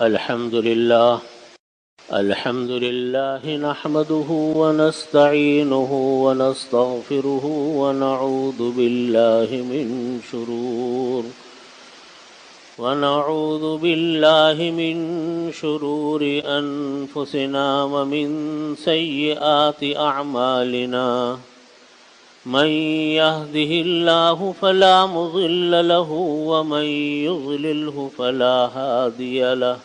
الحمد لله نحمده ونستعينه ونستغفره ونعوذ بالله من شرور أنفسنا ومن سيئات أعمالنا. من يهده الله فلا مضل له ومن يضلله فلا هادي له.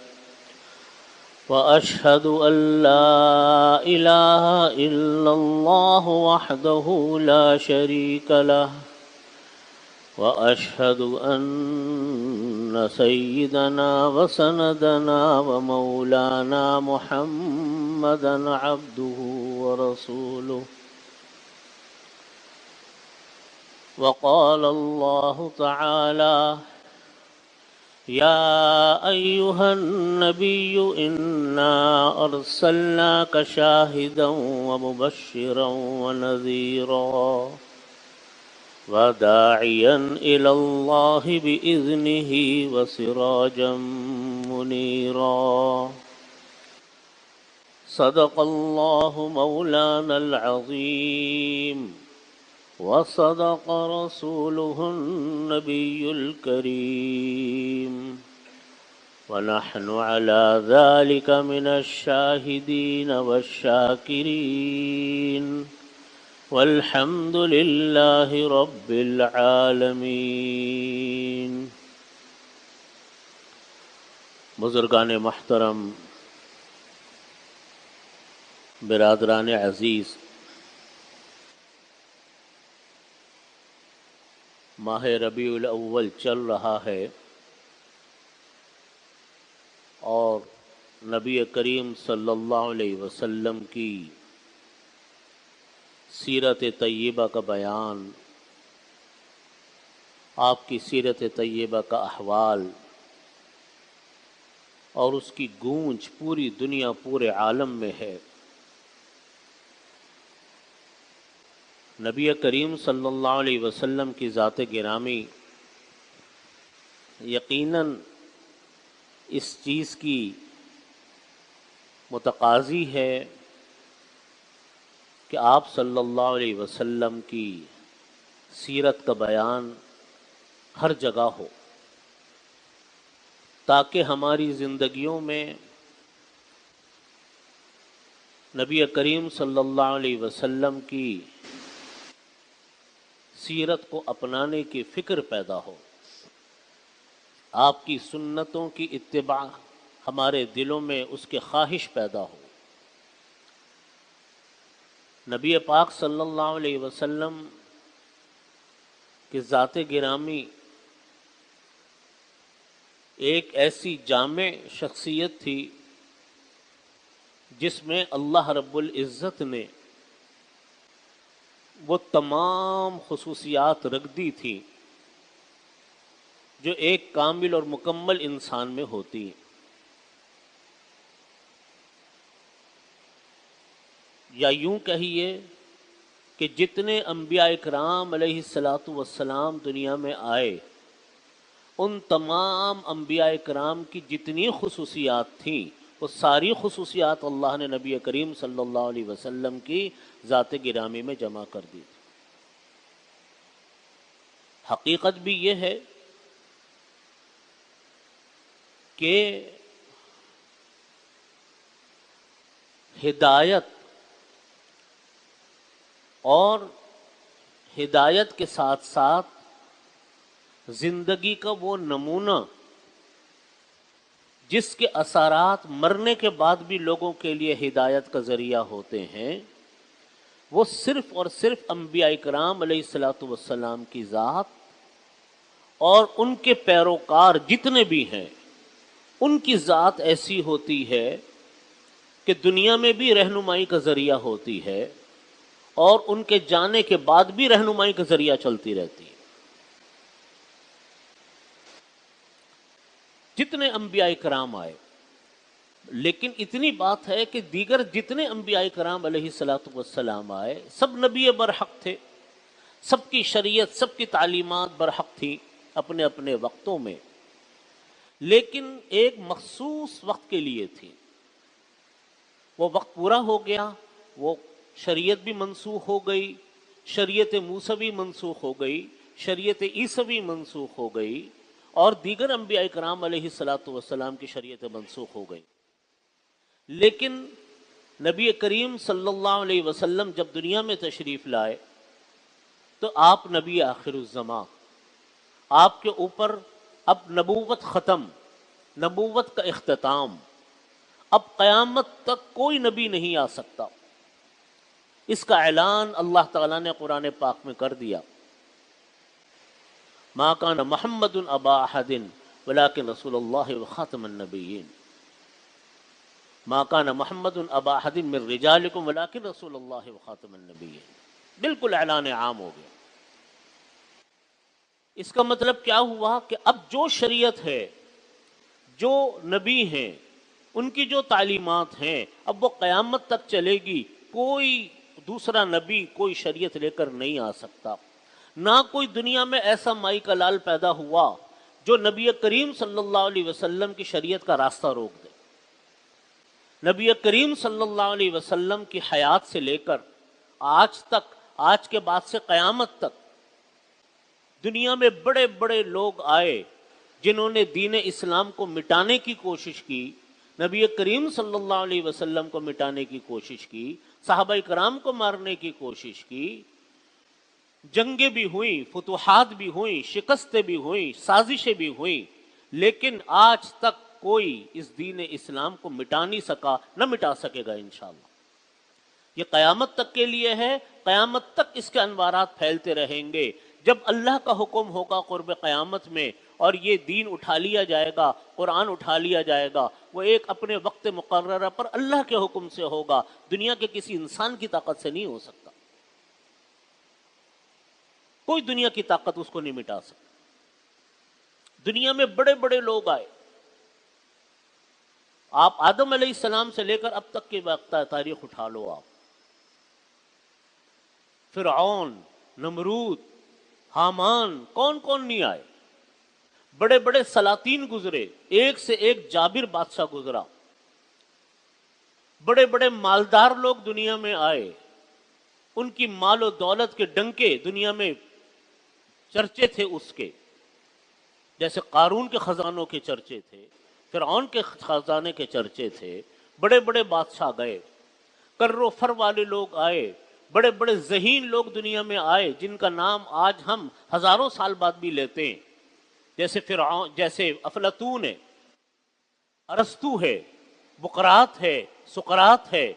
وأشهد أن لا إله إلا الله وحده لا شريك له. وأشهد أن سيدنا وسندنا ومولانا محمدا عبده ورسوله. وقال الله تعالى: يا أيها النبي إنا أرسلناك شاهدا ومبشرا ونذيرا وداعيا إلى الله بإذنه وسراجا منيرا. صدق الله مولانا العظيم وصدق رسوله النبي الكريم، ونحن على ذلك من الشاهدين والشاكرين، والحمد لله رب العالمين. بزرگان محترم، برادران عزیز، ماہ ربیع الاول چل رہا ہے اور نبی کریم صلی اللہ علیہ وسلم کی سیرت طیبہ کا بیان، آپ کی سیرت طیبہ کا احوال اور اس کی گونج پوری دنیا، پورے عالم میں ہے. نبی کریم صلی اللہ علیہ وسلم کی ذات گرامی یقیناً اس چیز کی متقاضی ہے کہ آپ صلی اللہ علیہ وسلم کی سیرت کا بیان ہر جگہ ہو، تاکہ ہماری زندگیوں میں نبی کریم صلی اللہ علیہ وسلم کی سیرت کو اپنانے کی فکر پیدا ہو، آپ کی سنتوں کی اتباع ہمارے دلوں میں اس کی خواہش پیدا ہو. نبی پاک صلی اللہ علیہ وسلم کی ذات گرامی ایک ایسی جامع شخصیت تھی جس میں اللہ رب العزت نے وہ تمام خصوصیات رکھ دی تھی جو ایک کامل اور مکمل انسان میں ہوتی ہیں. یا یوں کہیے کہ جتنے انبیاء اکرام علیہ الصلاۃ والسلام دنیا میں آئے، ان تمام انبیاء اکرام کی جتنی خصوصیات تھیں وہ ساری خصوصیات اللہ نے نبی کریم صلی اللہ علیہ وسلم کی ذات گرامی میں جمع کر دی. حقیقت بھی یہ ہے کہ ہدایت اور ہدایت کے ساتھ ساتھ زندگی کا وہ نمونہ جس کے اثرات مرنے کے بعد بھی لوگوں کے لیے ہدایت کا ذریعہ ہوتے ہیں، وہ صرف اور صرف انبیاء کرام علیہ الصلاۃ والسلام کی ذات اور ان کے پیروکار جتنے بھی ہیں ان کی ذات ایسی ہوتی ہے کہ دنیا میں بھی رہنمائی کا ذریعہ ہوتی ہے اور ان کے جانے کے بعد بھی رہنمائی کا ذریعہ چلتی رہتی ہے. جتنے انبیاء کرام آئے، لیکن اتنی بات ہے کہ دیگر جتنے انبیاء کرام علیہ الصلاۃ والسلام آئے سب نبی برحق تھے، سب کی شریعت، سب کی تعلیمات برحق تھی اپنے اپنے وقتوں میں. لیکن ایک مخصوص وقت کے لیے تھی. وہ وقت پورا ہو گیا، وہ شریعت بھی منسوخ ہو گئی، شریعت موسوی منسوخ ہو گئی، شریعت عیسوی منسوخ ہو گئی، اور دیگر انبیاء کرام علیہ الصلاۃ والسلام کی شریعت منسوخ ہو گئی. لیکن نبی کریم صلی اللہ علیہ وسلم جب دنیا میں تشریف لائے تو آپ نبی آخر الزماں، آپ کے اوپر اب نبوت ختم، نبوت کا اختتام، اب قیامت تک کوئی نبی نہیں آ سکتا. اس کا اعلان اللہ تعالیٰ نے قرآن پاک میں کر دیا. ما کان محمد ابا احد ولکن رسول اللہ وخاتم النبیین. ما کان محمد ابا احد من رجالکم ولکن رسول اللہ وخاتم النبیین. بالکل اعلان عام ہو گیا. اس کا مطلب کیا ہوا کہ اب جو شریعت ہے، جو نبی ہیں، ان کی جو تعلیمات ہیں، اب وہ قیامت تک چلے گی. کوئی دوسرا نبی کوئی شریعت لے کر نہیں آ سکتا. نہ کوئی دنیا میں ایسا مائی کا لال پیدا ہوا جو نبی کریم صلی اللہ علیہ وسلم کی شریعت کا راستہ روک دے. نبی کریم صلی اللہ علیہ وسلم کی حیات سے لے کر آج تک، آج کے بعد سے قیامت تک، دنیا میں بڑے بڑے لوگ آئے جنہوں نے دین اسلام کو مٹانے کی کوشش کی، نبی کریم صلی اللہ علیہ وسلم کو مٹانے کی کوشش کی، صحابہ کرام کو مارنے کی کوشش کی. جنگیں بھی ہوئیں، فتوحات بھی ہوئیں، شکستیں بھی ہوئیں، سازشیں بھی ہوئیں، لیکن آج تک کوئی اس دین اسلام کو مٹا نہیں سکا، نہ مٹا سکے گا انشاءاللہ. یہ قیامت تک کے لیے ہے، قیامت تک اس کے انوارات پھیلتے رہیں گے. جب اللہ کا حکم ہوگا قرب قیامت میں اور یہ دین اٹھا لیا جائے گا، قرآن اٹھا لیا جائے گا، وہ ایک اپنے وقت مقررہ پر اللہ کے حکم سے ہوگا، دنیا کے کسی انسان کی طاقت سے نہیں ہو سکتا. کوئی دنیا کی طاقت اس کو نہیں مٹا سکتا. دنیا میں بڑے بڑے لوگ آئے، آپ آدم علیہ السلام سے لے کر اب تک کے وقت تاریخ اٹھا لو. آپ فرعون، نمرود، حامان، کون کون نہیں آئے. بڑے بڑے سلاطین گزرے، ایک سے ایک جابر بادشاہ گزرا. بڑے بڑے مالدار لوگ دنیا میں آئے، ان کی مال و دولت کے ڈنکے دنیا میں چرچے تھے اس کے. جیسے قارون کے خزانوں کے چرچے تھے، فرعون کے خزانے کے چرچے تھے. بڑے بڑے بادشاہ گئے، کر و فر والے لوگ آئے، بڑے بڑے ذہین لوگ دنیا میں آئے جن کا نام آج ہم ہزاروں سال بعد بھی لیتے ہیں. جیسے فرعون، جیسے افلاطون ہے، ارسطو ہے، بقراط ہے، سقراط ہے.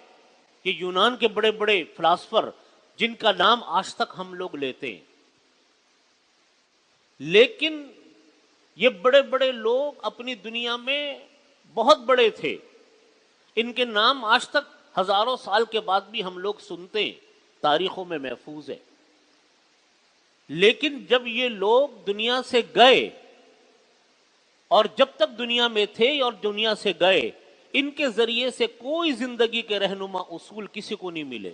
یہ یونان کے بڑے بڑے فلاسفر جن کا نام آج تک ہم لوگ لیتے ہیں. لیکن یہ بڑے بڑے لوگ اپنی دنیا میں بہت بڑے تھے، ان کے نام آج تک ہزاروں سال کے بعد بھی ہم لوگ سنتے ہیں، تاریخوں میں محفوظ ہے. لیکن جب یہ لوگ دنیا سے گئے، اور جب تک دنیا میں تھے اور دنیا سے گئے، ان کے ذریعے سے کوئی زندگی کے رہنما اصول کسی کو نہیں ملے.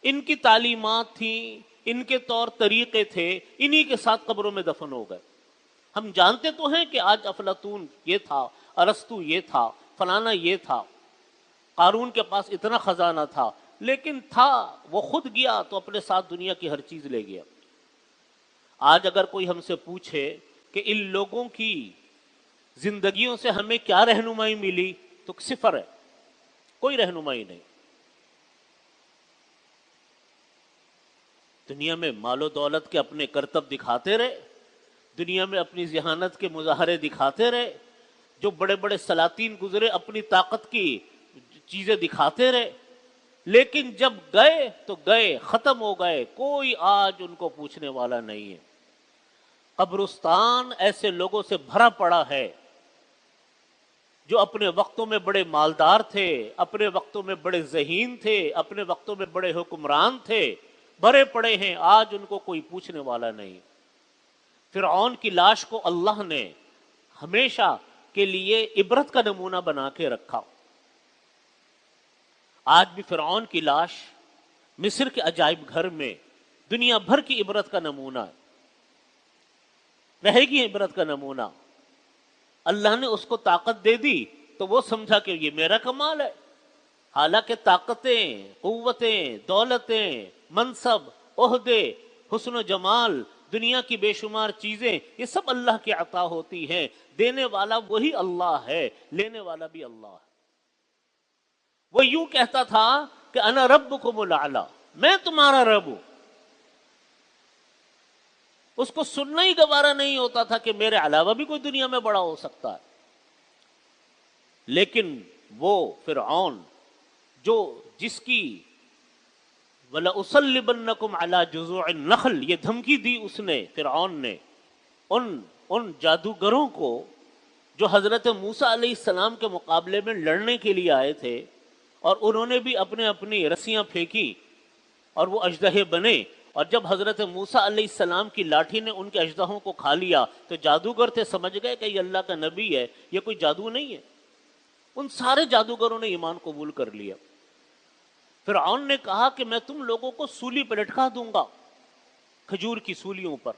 ان کی تعلیمات تھیں، ان کے طور طریقے تھے، انہی کے ساتھ قبروں میں دفن ہو گئے. ہم جانتے تو ہیں کہ آج افلاطون یہ تھا، ارسطو یہ تھا، فلانا یہ تھا، قارون کے پاس اتنا خزانہ تھا، لیکن تھا وہ خود گیا تو اپنے ساتھ دنیا کی ہر چیز لے گیا. آج اگر کوئی ہم سے پوچھے کہ ان لوگوں کی زندگیوں سے ہمیں کیا رہنمائی ملی، تو صفر ہے، کوئی رہنمائی نہیں. دنیا میں مال و دولت کے اپنے کرتب دکھاتے رہے، دنیا میں اپنی ذہانت کے مظاہرے دکھاتے رہے. جو بڑے بڑے سلاطین گزرے اپنی طاقت کی چیزیں دکھاتے رہے، لیکن جب گئے تو گئے، ختم ہو گئے. کوئی آج ان کو پوچھنے والا نہیں ہے. قبرستان ایسے لوگوں سے بھرا پڑا ہے جو اپنے وقتوں میں بڑے مالدار تھے، اپنے وقتوں میں بڑے ذہین تھے، اپنے وقتوں میں بڑے حکمران تھے، بھرے پڑے ہیں. آج ان کو کوئی پوچھنے والا نہیں. فرعون کی لاش کو اللہ نے ہمیشہ کے لیے عبرت کا نمونہ بنا کے رکھا. آج بھی فرعون کی لاش مصر کے عجائب گھر میں دنیا بھر کی عبرت کا نمونہ رہے گی، عبرت کا نمونہ. اللہ نے اس کو طاقت دے دی تو وہ سمجھا کہ یہ میرا کمال ہے، حالانکہ طاقتیں، قوتیں، دولتیں، منصب، عہدے، حسن و جمال، دنیا کی بے شمار چیزیں، یہ سب اللہ کی عطا ہوتی ہیں۔ دینے والا وہی اللہ ہے، لینے والا بھی اللہ ہے۔ وہ یوں کہتا تھا کہ انا ربکم الاعلی، میں تمہارا رب ہوں۔ اس کو سننا ہی گوارا نہیں ہوتا تھا کہ میرے علاوہ بھی کوئی دنیا میں بڑا ہو سکتا ہے۔ لیکن وہ فرعون جو جس کی وَلَأُصَلِّبَنَّكُمْ عَلَى جُذُوعِ النَّخْلِ، یہ دھمکی دی اس نے، فرعون نے ان جادوگروں کو جو حضرت موسیٰ علیہ السلام کے مقابلے میں لڑنے کے لیے آئے تھے، اور انہوں نے بھی اپنی رسیاں پھینکی اور وہ اژدہے بنے، اور جب حضرت موسیٰ علیہ السلام کی لاٹھی نے ان کے اژدہوں کو کھا لیا تو جادوگر تھے سمجھ گئے کہ یہ اللہ کا نبی ہے، یہ کوئی جادو نہیں ہے۔ ان سارے جادوگروں نے ایمان قبول کر لیا۔ فرعون نے کہا کہ میں تم لوگوں کو سولی پہ لٹکا دوں گا، کھجور کی سولیوں پر۔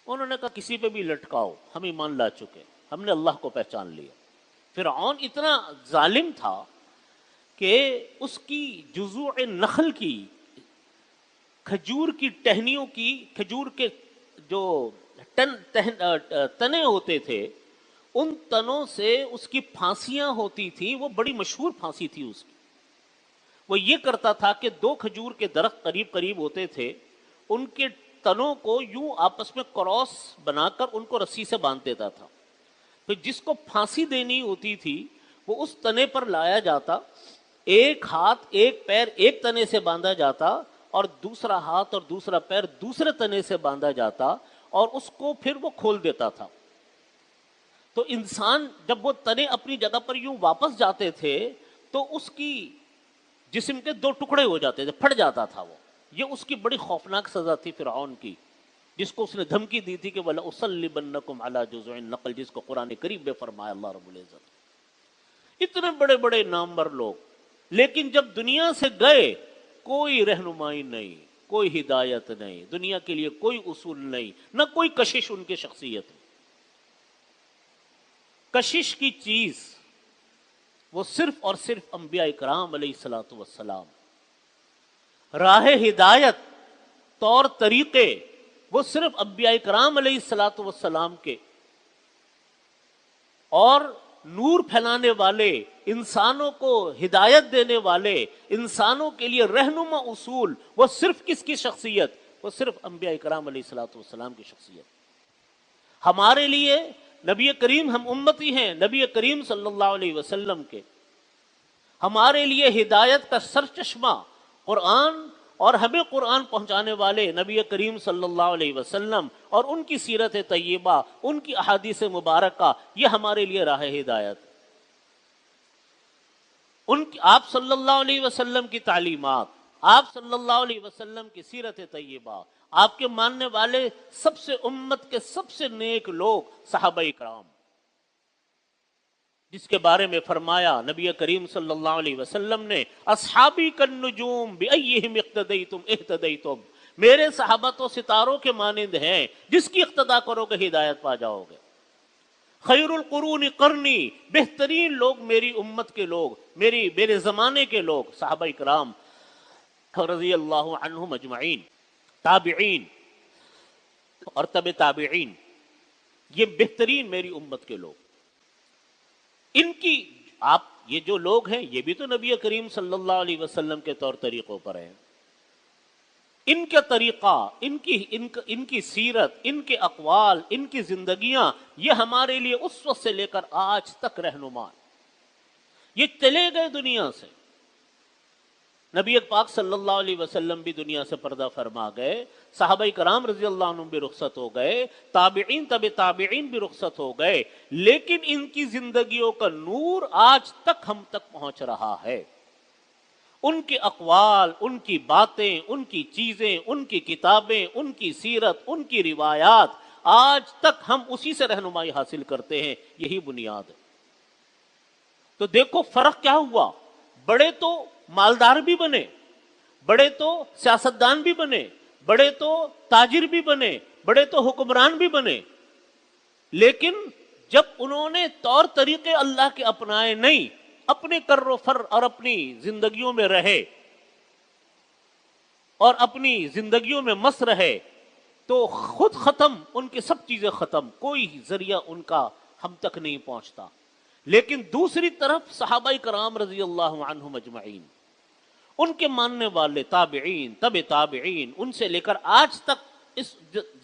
انہوں نے کہا کسی پہ بھی لٹکاؤ، ہم ایمان لا چکے، ہم نے اللہ کو پہچان لیا۔ فرعون اتنا ظالم تھا کہ اس کی جذوع نخل کی، کھجور کی ٹہنیوں کی، کھجور کے جو تنے ہوتے تھے، ان تنوں سے اس کی پھانسیاں ہوتی تھیں، وہ بڑی مشہور پھانسی تھی اس کی۔ وہ یہ کرتا تھا کہ دو کھجور کے درخت قریب قریب ہوتے تھے، ان کے تنوں کو یوں آپس میں کراس بنا کر ان کو رسی سے باندھ دیتا تھا۔ پھر جس کو پھانسی دینی ہوتی تھی وہ اس تنے پر لایا جاتا، ایک ہاتھ ایک پیر ایک تنے سے باندھا جاتا، اور دوسرا ہاتھ اور دوسرا پیر دوسرے تنے سے باندھا جاتا، اور اس کو پھر وہ کھول دیتا تھا۔ تو انسان جب وہ تنے اپنی جگہ پر یوں واپس جاتے تھے تو اس کی جسم کے دو ٹکڑے ہو جاتے تھے، پھٹ جاتا تھا وہ۔ یہ اس کی بڑی خوفناک سزا تھی فرعون کی، جس کو اس نے دھمکی دی تھی کہ وَلَأُصَلِّبَنَّكُمْ عَلَى جُذُوعِ النَّخْلِ، جس کو قرآن کریم میں فرمایا اللہ رب العزت۔ اتنے بڑے بڑے نامور لوگ، لیکن جب دنیا سے گئے کوئی رہنمائی نہیں، کوئی ہدایت نہیں، دنیا کے لیے کوئی اصول نہیں، نہ کوئی کشش ان کی شخصیت میں۔ کشش کی چیز وہ صرف اور صرف انبیاء کرام علیہ الصلوۃ والسلام، راہ ہدایت، طور طریقے وہ صرف انبیاء کرام علیہ الصلوۃ والسلام کے، اور نور پھیلانے والے، انسانوں کو ہدایت دینے والے، انسانوں کے لیے رہنما اصول وہ صرف کس کی شخصیت؟ وہ صرف انبیاء کرام علیہ الصلوۃ والسلام کی شخصیت۔ ہمارے لیے نبی کریم، ہم امتی ہیں نبی کریم صلی اللہ علیہ وسلم کے، ہمارے لیے ہدایت کا سرچشمہ قرآن، اور ہمیں قرآن پہنچانے والے نبی کریم صلی اللہ علیہ وسلم اور ان کی سیرت طیبہ، ان کی احادیث مبارکہ، یہ ہمارے لیے راہ ہدایت۔ آپ صلی اللہ علیہ وسلم کی تعلیمات، آپ صلی اللہ علیہ وسلم کی سیرت طیبہ، آپ کے ماننے والے سب سے امت کے سب سے نیک لوگ صحابہ کرام، جس کے بارے میں فرمایا نبی کریم صلی اللہ علیہ وسلم نے اصحابی کالنجوم بأیہم اقتدیتم اہتدیتم، میرے صحابہ تو ستاروں کے مانند ہیں، جس کی اقتدا کرو گے ہدایت پا جاؤ گے۔ خیر القرون قرنی، بہترین لوگ میری امت کے لوگ، میرے زمانے کے لوگ، صحابہ کرام رضی اللہ عنہم اجمعین، تابعین اور تبع تابعین، یہ بہترین میری امت کے لوگ۔ ان کی آپ یہ جو لوگ ہیں یہ بھی تو نبی کریم صلی اللہ علیہ وسلم کے طور طریقوں پر ہیں۔ ان کا طریقہ، ان کی سیرت، ان کے اقوال، ان کی زندگیاں، یہ ہمارے لیے اس وقت سے لے کر آج تک رہنما۔ یہ چلے گئے دنیا سے، نبی پاک صلی اللہ علیہ وسلم بھی دنیا سے پردہ فرما گئے، صحابہ کرام رضی اللہ عنہم بھی رخصت ہو گئے، تابعین تبع تابعین بھی رخصت ہو گئے، لیکن ان کی زندگیوں کا نور آج تک ہم تک پہنچ رہا ہے۔ ان کے اقوال، ان کی باتیں، ان کی چیزیں، ان کی کتابیں، ان کی سیرت، ان کی روایات، آج تک ہم اسی سے رہنمائی حاصل کرتے ہیں، یہی بنیاد ہے۔ تو دیکھو فرق کیا ہوا، بڑے تو مالدار بھی بنے، بڑے تو سیاستدان بھی بنے، بڑے تو تاجر بھی بنے، بڑے تو حکمران بھی بنے، لیکن جب انہوں نے طور طریقے اللہ کے اپنائے نہیں، اپنے کر و فر اور اپنی زندگیوں میں رہے اور اپنی زندگیوں میں مست رہے، تو خود ختم، ان کی سب چیزیں ختم، کوئی ذریعہ ان کا ہم تک نہیں پہنچتا۔ لیکن دوسری طرف صحابہ کرام رضی اللہ عنہم اجمعین، ان کے ماننے والے تابعین، تبع تابعین، ان سے لے کر آج تک اس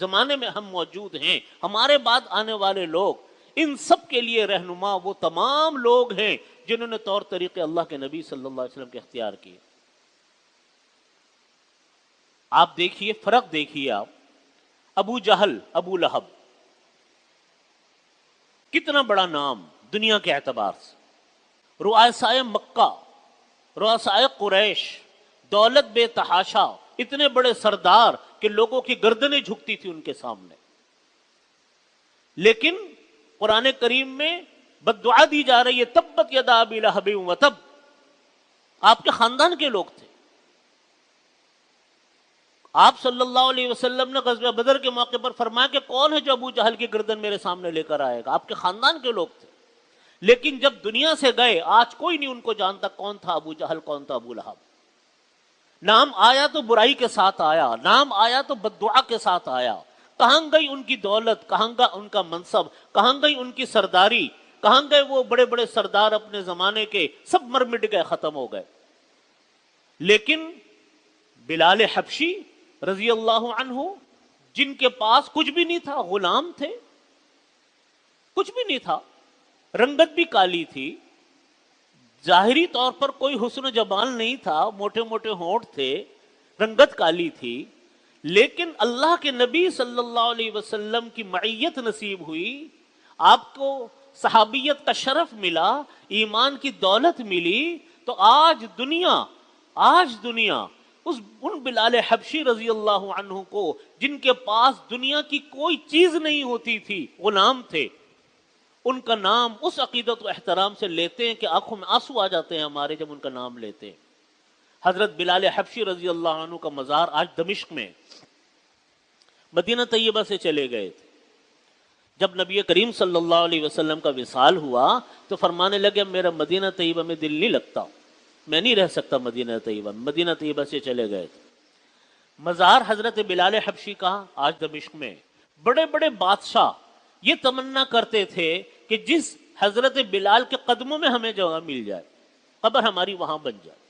زمانے میں ہم موجود ہیں، ہمارے بعد آنے والے لوگ، ان سب کے لیے رہنما وہ تمام لوگ ہیں جنہوں نے طور طریقے اللہ کے نبی صلی اللہ علیہ وسلم کے اختیار کیے۔ آپ دیکھیے، فرق دیکھیے آپ، ابو جہل، ابو لہب، کتنا بڑا نام دنیا کے اعتبار سے، رؤسائے مکہ، رؤسائے قریش، دولت بے تحاشا، اتنے بڑے سردار کہ لوگوں کی گردنیں جھکتی تھی ان کے سامنے، لیکن قرآن کریم میں بد دعا دی جا رہی ہے، تبت یدا ابی لہب وتب، آپ کے خاندان کے لوگ تھے۔ آپ صلی اللہ علیہ وسلم نے غزوہ بدر کے موقع پر فرمایا کہ کون ہے جو ابو جہل کی گردن میرے سامنے لے کر آئے گا؟ آپ کے خاندان کے لوگ تھے، لیکن جب دنیا سے گئے آج کوئی نہیں ان کو جانتا کون تھا ابو جہل، کون تھا ابو لہب۔ نام آیا تو برائی کے ساتھ آیا، نام آیا تو بد دعا کے ساتھ آیا۔ کہاں گئی ان کی دولت، کہاں گا ان کا منصب، کہاں گئی ان کی سرداری، کہاں گئے وہ بڑے بڑے سردار اپنے زمانے کے، سب مر مٹ گئے، ختم ہو گئے۔ لیکن بلال حبشی رضی اللہ عنہ، جن کے پاس کچھ بھی نہیں تھا، غلام تھے، کچھ بھی نہیں تھا، رنگت بھی کالی تھی، ظاہری طور پر کوئی حسن و جمال نہیں تھا، موٹے موٹے ہونٹ تھے، رنگت کالی تھی، لیکن اللہ کے نبی صلی اللہ علیہ وسلم کی معیت نصیب ہوئی، آپ کو صحابیت کا شرف ملا، ایمان کی دولت ملی، تو آج دنیا ان بلال حبشی رضی اللہ عنہ کو، جن کے پاس دنیا کی کوئی چیز نہیں ہوتی تھی، غلام تھے، ان کا نام اس عقیدت و احترام سے لیتے ہیں کہ آنکھوں میں آنسو آ جاتے ہیں ہمارے جب ان کا نام لیتے ہیں۔ حضرت بلال حبشی رضی اللہ عنہ کا مزار آج دمشق میں، مدینہ طیبہ سے چلے گئے تھے۔ جب نبی کریم صلی اللہ علیہ وسلم کا وصال ہوا تو فرمانے لگے میرا مدینہ طیبہ میں دل نہیں لگتا، میں نہیں رہ سکتا مدینہ طیبہ میں، مدینہ طیبہ سے چلے گئے تھے۔ مزار حضرت بلال حبشی کا آج دمشق میں، بڑے بڑے بادشاہ یہ تمنا کرتے تھے کہ جس حضرت بلال کے قدموں میں ہمیں جگہ مل جائے، قبر ہماری وہاں بن جائے۔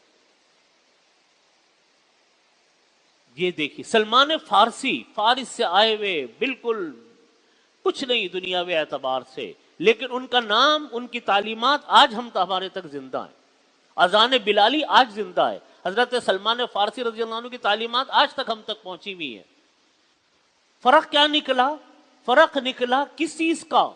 یہ دیکھیے سلمان فارسی، فارس سے آئے ہوئے، بالکل کچھ نہیں دنیاوی اعتبار سے، لیکن ان کا نام، ان کی تعلیمات آج ہم ہمارے تک زندہ ہیں۔ اذان بلالی آج زندہ ہے، حضرت سلمان فارسی رضی اللہ عنہ کی تعلیمات آج تک ہم تک پہنچی ہوئی ہیں۔ فرق کیا نکلا؟ فرق نکلا کس چیز کا؟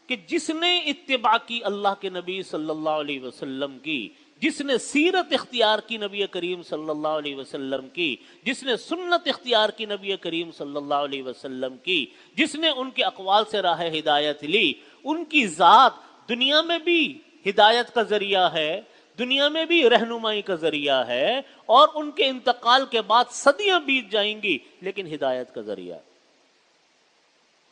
کہ جس نے اتباع کی اللہ کے نبی صلی اللہ علیہ وسلم کی، جس نے سیرت اختیار کی نبی کریم صلی اللہ علیہ وسلم کی، جس نے سنت اختیار کی نبی کریم صلی اللہ علیہ وسلم کی، جس نے ان کے اقوال سے راہ ہدایت لی، ان کی ذات دنیا میں بھی ہدایت کا ذریعہ ہے، دنیا میں بھی رہنمائی کا ذریعہ ہے، اور ان کے انتقال کے بعد صدیاں بیت جائیں گی لیکن ہدایت کا ذریعہ ہے۔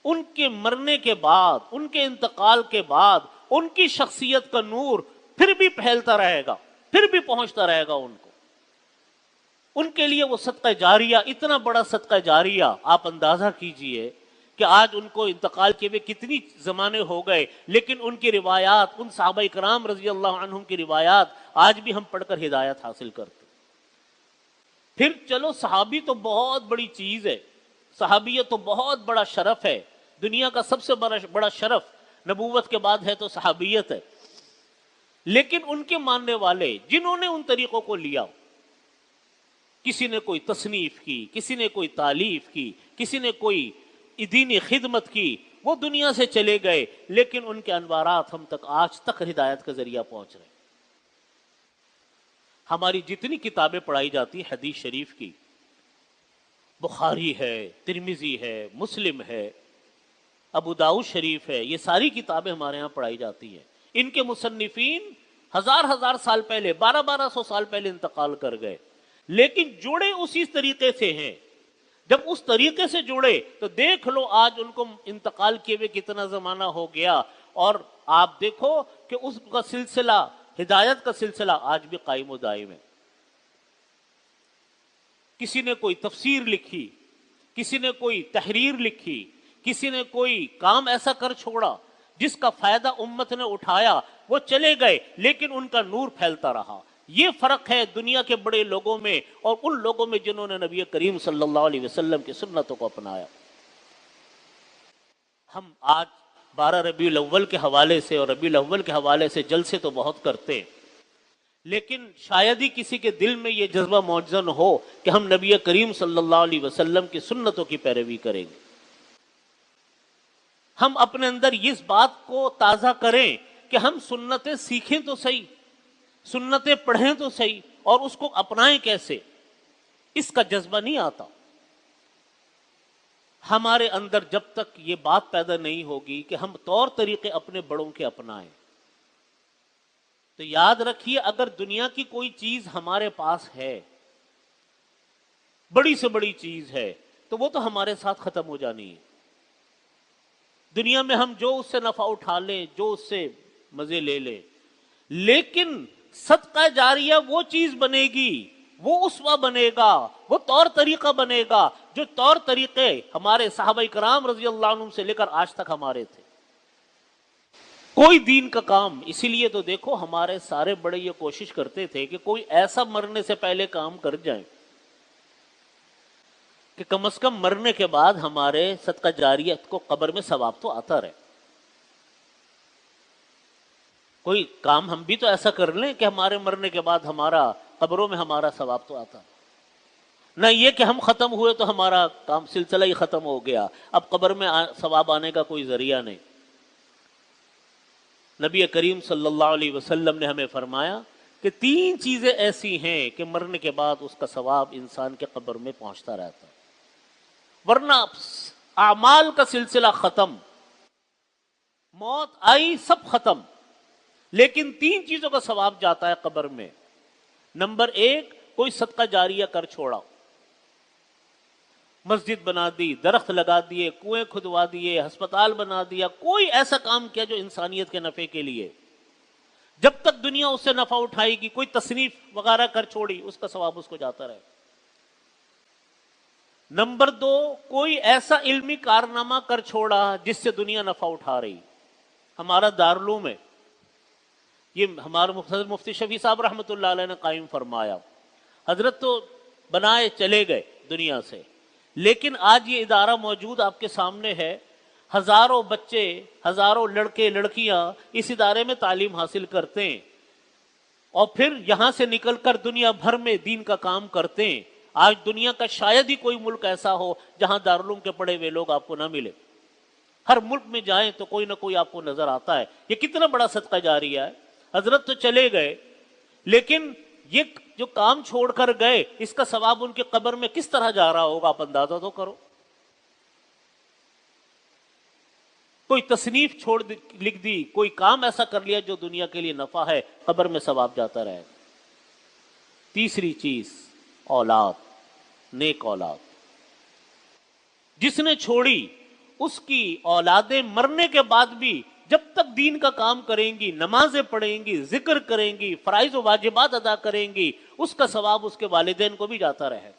ان کے مرنے کے بعد، ان کے انتقال کے بعد، ان کی شخصیت کا نور پھر بھی پھیلتا رہے گا، پھر بھی پہنچتا رہے گا ان کو۔ ان کے لیے وہ صدقہ جاریہ، اتنا بڑا صدقہ جاریہ، آپ اندازہ کیجئے کہ آج ان کو انتقال کے ہوئے کتنی زمانے ہو گئے، لیکن ان کی روایات، ان صحابہ کرام رضی اللہ عنہم کی روایات آج بھی ہم پڑھ کر ہدایت حاصل کرتے۔ پھر چلو صحابی تو بہت بڑی چیز ہے، صحابیت تو بہت بڑا شرف ہے، دنیا کا سب سے بڑا شرف نبوت کے بعد ہے تو صحابیت ہے، لیکن ان کے ماننے والے جنہوں نے ان طریقوں کو لیا، کسی نے کوئی تصنیف کی، کسی نے کوئی تالیف کی، کسی نے کوئی دینی خدمت کی، وہ دنیا سے چلے گئے، لیکن ان کے انوارات ہم تک آج تک ہدایت کا ذریعہ پہنچ رہے۔ ہماری جتنی کتابیں پڑھائی جاتی ہیں حدیث شریف کی، بخاری ہے، ترمذی ہے، مسلم ہے، ابو داؤد شریف ہے، یہ ساری کتابیں ہمارے ہاں پڑھائی جاتی ہیں۔ ان کے مصنفین ہزار سال پہلے، 1200 سال پہلے انتقال کر گئے، لیکن جڑے اسی طریقے سے ہیں۔ جب اس طریقے سے جڑے تو دیکھ لو آج ان کو انتقال کیے ہوئے کتنا زمانہ ہو گیا، اور آپ دیکھو کہ اس کا سلسلہ، ہدایت کا سلسلہ آج بھی قائم و دائم ہے۔ کسی نے کوئی تفسیر لکھی، کسی نے کوئی تحریر لکھی، کسی نے کوئی کام ایسا کر چھوڑا جس کا فائدہ امت نے اٹھایا، وہ چلے گئے لیکن ان کا نور پھیلتا رہا۔ یہ فرق ہے دنیا کے بڑے لوگوں میں اور ان لوگوں میں جنہوں نے نبی کریم صلی اللہ علیہ وسلم کی سنتوں کو اپنایا۔ ہم آج 12 ربیع الاول کے حوالے سے اور ربیع الاول کے حوالے سے جلسے تو بہت کرتے ہیں، لیکن شاید ہی کسی کے دل میں یہ جذبہ موجود ہو کہ ہم نبی کریم صلی اللہ علیہ وسلم کی سنتوں کی پیروی کریں گے۔ ہم اپنے اندر اس بات کو تازہ کریں کہ ہم سنتیں سیکھیں تو صحیح، سنتیں پڑھیں تو صحیح، اور اس کو اپنائیں کیسے، اس کا جذبہ نہیں آتا ہمارے اندر جب تک یہ بات پیدا نہیں ہوگی کہ ہم طور طریقے اپنے بڑوں کے اپنائیں۔ تو یاد رکھیے، اگر دنیا کی کوئی چیز ہمارے پاس ہے، بڑی سے بڑی چیز ہے، تو وہ تو ہمارے ساتھ ختم ہو جانی ہے۔ دنیا میں ہم جو اس سے نفع اٹھا لیں، جو اس سے مزے لے لیں، لیکن صدقہ جاریہ وہ چیز بنے گی، وہ اسوہ بنے گا، وہ طور طریقہ بنے گا جو طور طریقے ہمارے صحابہ کرام رضی اللہ عنہم سے لے کر آج تک ہمارے تھے۔ کوئی دین کا کام، اسی لیے تو دیکھو ہمارے سارے بڑے یہ کوشش کرتے تھے کہ کوئی ایسا مرنے سے پہلے کام کر جائیں کہ کم از کم مرنے کے بعد ہمارے صدقہ جاریت کو قبر میں ثواب تو آتا رہے۔ کوئی کام ہم بھی تو ایسا کر لیں کہ ہمارے مرنے کے بعد ہمارا قبروں میں ہمارا ثواب تو آتا، نہ یہ کہ ہم ختم ہوئے تو ہمارا کام سلسلہ ہی ختم ہو گیا، اب قبر میں ثواب آنے کا کوئی ذریعہ نہیں۔ نبی کریم صلی اللہ علیہ وسلم نے ہمیں فرمایا کہ 3 چیزیں ایسی ہیں کہ مرنے کے بعد اس کا ثواب انسان کے قبر میں پہنچتا رہتا ہے، ورنہ اعمال کا سلسلہ ختم، موت آئی سب ختم، لیکن 3 چیزوں کا ثواب جاتا ہے قبر میں۔ نمبر 1، کوئی صدقہ جاریہ کر چھوڑا، مسجد بنا دی، درخت لگا دیے، کنویں کھدوا دیے، ہسپتال بنا دیا، کوئی ایسا کام کیا جو انسانیت کے نفع کے لیے، جب تک دنیا اس سے نفع اٹھائے گی، کوئی تصنیف وغیرہ کر چھوڑی، اس کا ثواب اس کو جاتا رہے۔ نمبر 2، کوئی ایسا علمی کارنامہ کر چھوڑا جس سے دنیا نفع اٹھا رہی۔ ہمارا دارالعلوم ہے، یہ ہمارے مفتی شفیع صاحب رحمۃ اللہ علیہ نے قائم فرمایا۔ حضرت تو بنائے چلے گئے دنیا سے، لیکن آج یہ ادارہ موجود آپ کے سامنے ہے، ہزاروں بچے، ہزاروں لڑکے لڑکیاں اس ادارے میں تعلیم حاصل کرتے ہیں، اور پھر یہاں سے نکل کر دنیا بھر میں دین کا کام کرتے ہیں۔ آج دنیا کا شاید ہی کوئی ملک ایسا ہو جہاں دارالعلوم کے پڑھے ہوئے لوگ آپ کو نہ ملے۔ ہر ملک میں جائیں تو کوئی نہ کوئی آپ کو نظر آتا ہے۔ یہ کتنا بڑا صدقہ جاریہ ہے۔ حضرت تو چلے گئے، لیکن یہ جو کام چھوڑ کر گئے، اس کا ثواب ان کے قبر میں کس طرح جا رہا ہوگا، آپ اندازہ تو کرو۔ کوئی تصنیف لکھ دی، کوئی کام ایسا کر لیا جو دنیا کے لیے نفع ہے، قبر میں ثواب جاتا رہے۔ تیسری چیز، اولاد، نیک اولاد جس نے چھوڑی، اس کی اولادیں مرنے کے بعد بھی جب تک دین کا کام کریں گی، نمازیں پڑھیں گی، ذکر کریں گی، فرائض و واجبات ادا کریں گی، اس کا ثواب اس کے والدین کو بھی جاتا رہے۔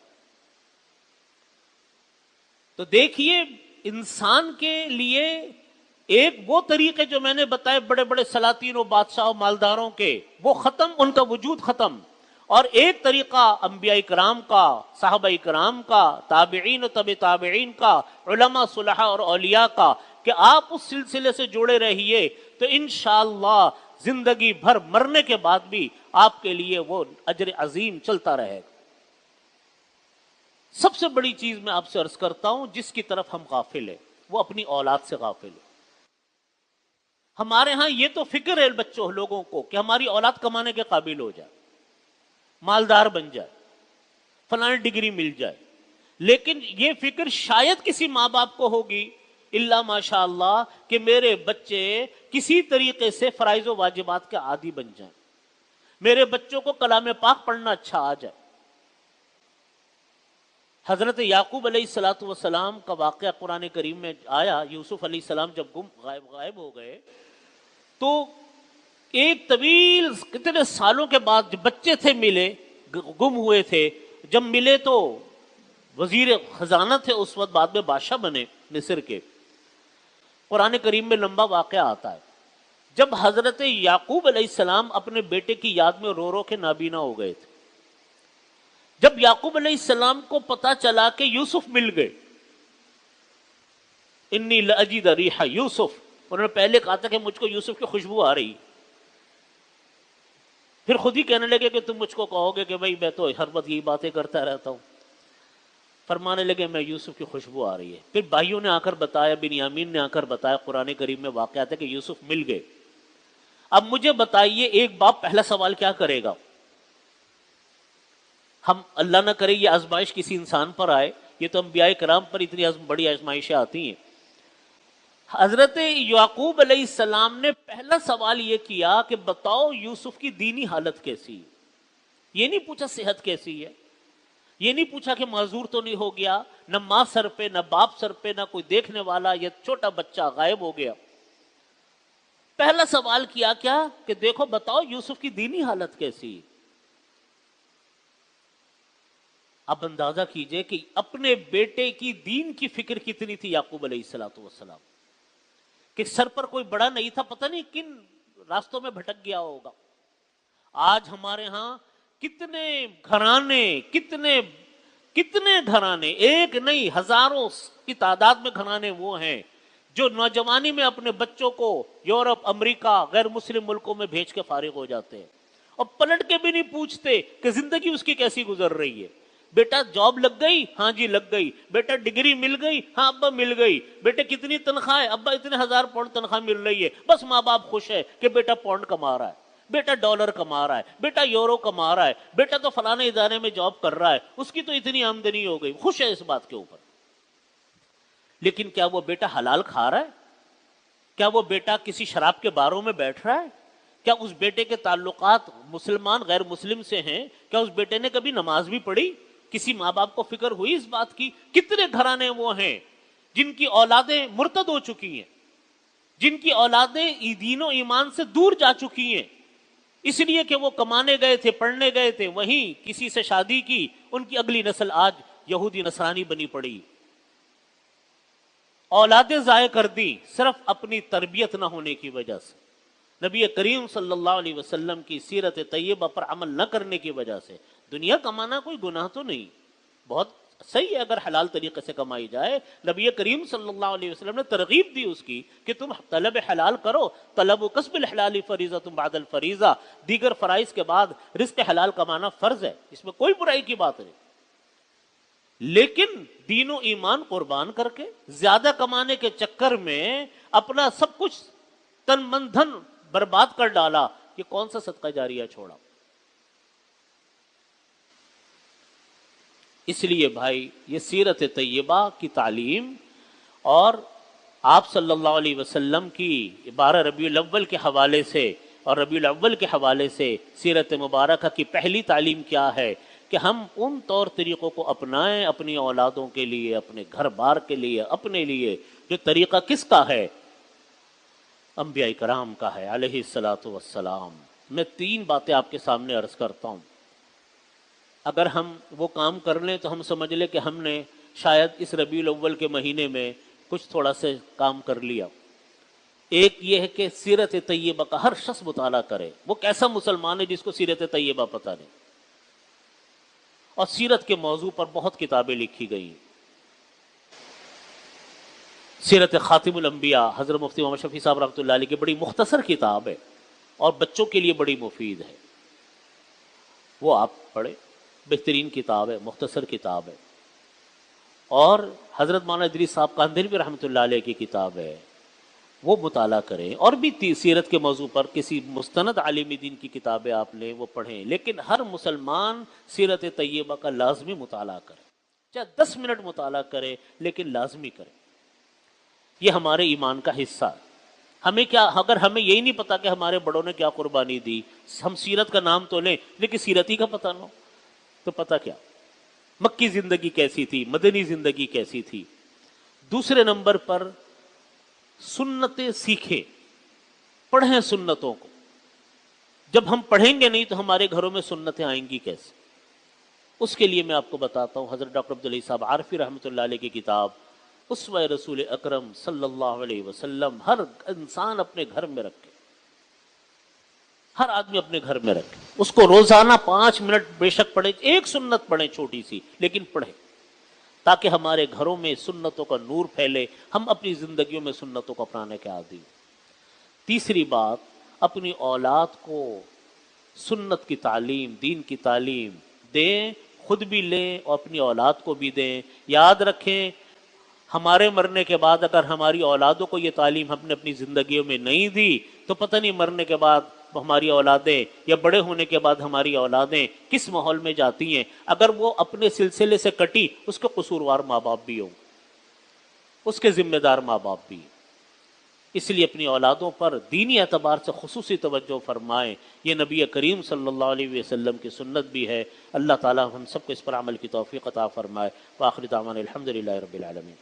تو دیکھیے، انسان کے لیے ایک وہ طریقے جو میں نے بتائے بڑے بڑے سلاطین و بادشاہ و مالداروں کے، وہ ختم، ان کا وجود ختم، اور ایک طریقہ انبیاء کرام کا، صحابہ کرام کا، تابعین و تبع تابعین کا، علماء صلحاء اور اولیاء کا، کہ آپ اس سلسلے سے جڑے رہیے تو انشاءاللہ زندگی بھر مرنے کے بعد بھی آپ کے لیے وہ اجر عظیم چلتا رہے گا۔ سب سے بڑی چیز میں آپ سے عرض کرتا ہوں جس کی طرف ہم غافل ہیں، وہ اپنی اولاد سے غافل ہے۔ ہمارے ہاں یہ تو فکر ہے بچوں لوگوں کو کہ ہماری اولاد کمانے کے قابل ہو جائے، مالدار بن جائے، فلاں ڈگری مل جائے، لیکن یہ فکر شاید کسی ماں باپ کو ہوگی، اللہ ماشاء اللہ، کہ میرے بچے کسی طریقے سے فرائض و واجبات کے عادی بن جائیں، میرے بچوں کو کلام پاک پڑھنا اچھا آ جائے۔ حضرت یعقوب علیہ الصلوۃ والسلام کا واقعہ قرآن کریم میں آیا. یوسف علیہ السلام جب غائب ہو گئے تو ایک طویل کتنے سالوں کے بعد جب بچے تھے ملے، گم ہوئے تھے، جب ملے تو وزیر خزانہ تھے اس وقت، بعد میں بادشاہ بنے مصر کے. قرآن کریم میں لمبا واقعہ آتا ہے جب حضرت یعقوب علیہ السلام اپنے بیٹے کی یاد میں رو رو کے نابینا ہو گئے تھے. جب یعقوب علیہ السلام کو پتا چلا کہ یوسف مل گئے، انی لاجد ریح یوسف، انہوں نے پہلے کہا تھا کہ مجھ کو یوسف کی خوشبو آ رہی، پھر خود ہی کہنے لگے کہ تم مجھ کو کہو گے کہ بھائی میں تو ہر وقت یہی باتیں کرتا رہتا ہوں. فرمانے لگے میں یوسف کی خوشبو آ رہی ہے. پھر بھائیوں نے آ کر بتایا، بنیامین نے آ کر بتایا، قرآن کریم میں واقعات ہے کہ یوسف مل گئے. اب مجھے بتائیے ایک باپ پہلا سوال کیا کرے گا؟ ہم اللہ نہ کرے یہ آزمائش کسی انسان پر آئے، یہ تو انبیاء کرام پر اتنی بڑی آزمائشیں آتی ہیں. حضرت یعقوب علیہ السلام نے پہلا سوال یہ کیا کہ بتاؤ یوسف کی دینی حالت کیسی. یہ نہیں پوچھا صحت کیسی ہے، یہ نہیں پوچھا کہ معذور تو نہیں ہو گیا، نہ ماں سر پہ، نہ باپ سر پہ، نہ کوئی دیکھنے والا، یہ چھوٹا بچہ غائب ہو گیا. پہلا سوال کیا کیا کہ دیکھو بتاؤ یوسف کی دینی حالت کیسی. اب اندازہ کیجئے کہ اپنے بیٹے کی دین کی فکر کتنی تھی یعقوب علیہ الصلوۃ والسلام، کہ سر پر کوئی بڑا نہیں تھا، پتہ نہیں کن راستوں میں بھٹک گیا ہوگا. آج ہمارے ہاں کتنے گھرانے، ایک نہیں ہزاروں کی تعداد میں گھرانے وہ ہیں جو نوجوانی میں اپنے بچوں کو یورپ، امریکہ، غیر مسلم ملکوں میں بھیج کے فارغ ہو جاتے ہیں اور پلٹ کے بھی نہیں پوچھتے کہ زندگی اس کی کیسی گزر رہی ہے. بیٹا جاب لگ گئی؟ ہاں جی لگ گئی. بیٹا ڈگری مل گئی؟ ہاں ابا مل گئی. بیٹے کتنی تنخواہ ہے؟ ابا اتنے 1000 پاؤنڈ تنخواہ مل رہی ہے. بس ماں باپ خوش ہے کہ بیٹا پاؤنڈ کما رہا ہے، بیٹا ڈالر کما رہا ہے، بیٹا یورو کما رہا ہے، بیٹا تو فلانے ادارے میں جاب کر رہا ہے، اس کی تو اتنی آمدنی ہو گئی. خوش ہے اس بات کے اوپر. لیکن کیا وہ بیٹا حلال کھا رہا ہے؟ کیا وہ بیٹا کسی شراب کے باروں میں بیٹھ رہا ہے؟ کیا اس بیٹے کے تعلقات مسلمان غیر مسلم سے ہیں؟ کیا اس بیٹے نے کبھی نماز بھی پڑھی؟ کسی ماں باپ کو فکر ہوئی اس بات کی؟ کتنے گھرانے وہ ہیں جن کی اولادیں مرتد ہو چکی ہیں، جن کی اولادیں دین و ایمان سے دور جا چکی ہیں، اس لیے کہ وہ کمانے گئے تھے، پڑھنے گئے تھے، وہیں کسی سے شادی کی، ان کی اگلی نسل آج یہودی نصرانی بنی پڑی. اولادیں ضائع کر دی صرف اپنی تربیت نہ ہونے کی وجہ سے، نبی کریم صلی اللہ علیہ وسلم کی سیرت طیبہ پر عمل نہ کرنے کی وجہ سے. دنیا کمانا کوئی گناہ تو نہیں، بہت صحیح ہے اگر حلال طریقے سے کمائی جائے. نبی کریم صلی اللہ علیہ وسلم نے ترغیب دی اس کی کہ تم طلب حلال کرو. طلب و کسب الحلال فریضۃ بعد الفریضہ، دیگر فرائض کے بعد رزق حلال کمانا فرض ہے، اس میں کوئی برائی کی بات نہیں. لیکن دین و ایمان قربان کر کے زیادہ کمانے کے چکر میں اپنا سب کچھ تن من دھن برباد کر ڈالا، یہ کون سا صدقہ جاریہ چھوڑا. اس لیے بھائی یہ سیرت طیبہ کی تعلیم اور آپ صلی اللہ علیہ وسلم کی 12 ربیع الاول کے حوالے سے اور ربیع الاول کے حوالے سے سیرت مبارکہ کی پہلی تعلیم کیا ہے کہ ہم ان طور طریقوں کو اپنائیں اپنی اولادوں کے لیے، اپنے گھر بار کے لیے، اپنے لیے، جو طریقہ کس کا ہے؟ انبیاء کرام کا ہے علیہ الصلاۃ والسلام. میں 3 باتیں آپ کے سامنے عرض کرتا ہوں. اگر ہم وہ کام کر لیں تو ہم سمجھ لیں کہ ہم نے شاید اس ربیع الاول کے مہینے میں کچھ تھوڑا سے کام کر لیا. ایک یہ ہے کہ سیرت طیبہ کا ہر شخص مطالعہ کرے. وہ کیسا مسلمان ہے جس کو سیرت طیبہ پتہ نہیں؟ اور سیرت کے موضوع پر بہت کتابیں لکھی گئی. سیرت خاتم الانبیاء حضرت مفتی محمد شفیع صاحب رحمۃ اللہ علیہ کی بڑی مختصر کتاب ہے اور بچوں کے لیے بڑی مفید ہے، وہ آپ پڑھیں. بہترین کتاب ہے، مختصر کتاب ہے. اور حضرت مولانا ادریس صاحب کاندھلوی رحمۃ اللہ علیہ کی کتاب ہے، وہ مطالعہ کریں. اور بھی سیرت کے موضوع پر کسی مستند عالم دین کی کتابیں آپ لیں، وہ پڑھیں. لیکن ہر مسلمان سیرت طیبہ کا لازمی مطالعہ کرے، چاہے 10 منٹ مطالعہ کرے لیکن لازمی کرے. یہ ہمارے ایمان کا حصہ ہے. ہمیں کیا، اگر ہمیں یہی نہیں پتا کہ ہمارے بڑوں نے کیا قربانی دی، ہم سیرت کا نام تو لیں لیکن سیرت ہی کا پتہ نہ ہو تو پتہ کیا. مکی زندگی کیسی تھی، مدنی زندگی کیسی تھی۔ دوسرے نمبر پر سنتیں سیکھیں، پڑھیں سنتوں کو۔ جب ہم پڑھیں گے نہیں تو ہمارے گھروں میں سنتیں آئیں گی کیسے؟ اس کے لیے میں آپ کو بتاتا ہوں، حضرت ڈاکٹر عبدالعزیز صاحب عارفی رحمۃ اللہ علیہ کی کتاب اسوہ رسول اکرم صلی اللہ علیہ وسلم ہر انسان اپنے گھر میں رکھے، ہر آدمی اپنے گھر میں رکھے، اس کو روزانہ 5 منٹ بے شک پڑھے، ایک سنت پڑھیں چھوٹی سی لیکن پڑھیں، تاکہ ہمارے گھروں میں سنتوں کا نور پھیلے، ہم اپنی زندگیوں میں سنتوں کو اپنانے کے عادی۔ تیسری بات، اپنی اولاد کو سنت کی تعلیم، دین کی تعلیم دیں، خود بھی لیں اور اپنی اولاد کو بھی دیں۔ یاد رکھیں، ہمارے مرنے کے بعد اگر ہماری اولادوں کو یہ تعلیم ہم نے اپنی زندگیوں میں نہیں دی تو پتہ نہیں مرنے کے بعد ہماری اولادیں یا بڑے ہونے کے بعد ہماری اولادیں کس ماحول میں جاتی ہیں۔ اگر وہ اپنے سلسلے سے کٹی، اس کے قصوروار ماں باپ بھی ہوں، اس کے ذمہ دار ماں باپ بھی۔ اس لیے اپنی اولادوں پر دینی اعتبار سے خصوصی توجہ فرمائیں، یہ نبی کریم صلی اللہ علیہ وسلم کی سنت بھی ہے۔ اللہ تعالی ہم سب کو اس پر عمل کی توفیق عطا فرمائے۔ وآخر دعوانا الحمدللہ رب العالمین۔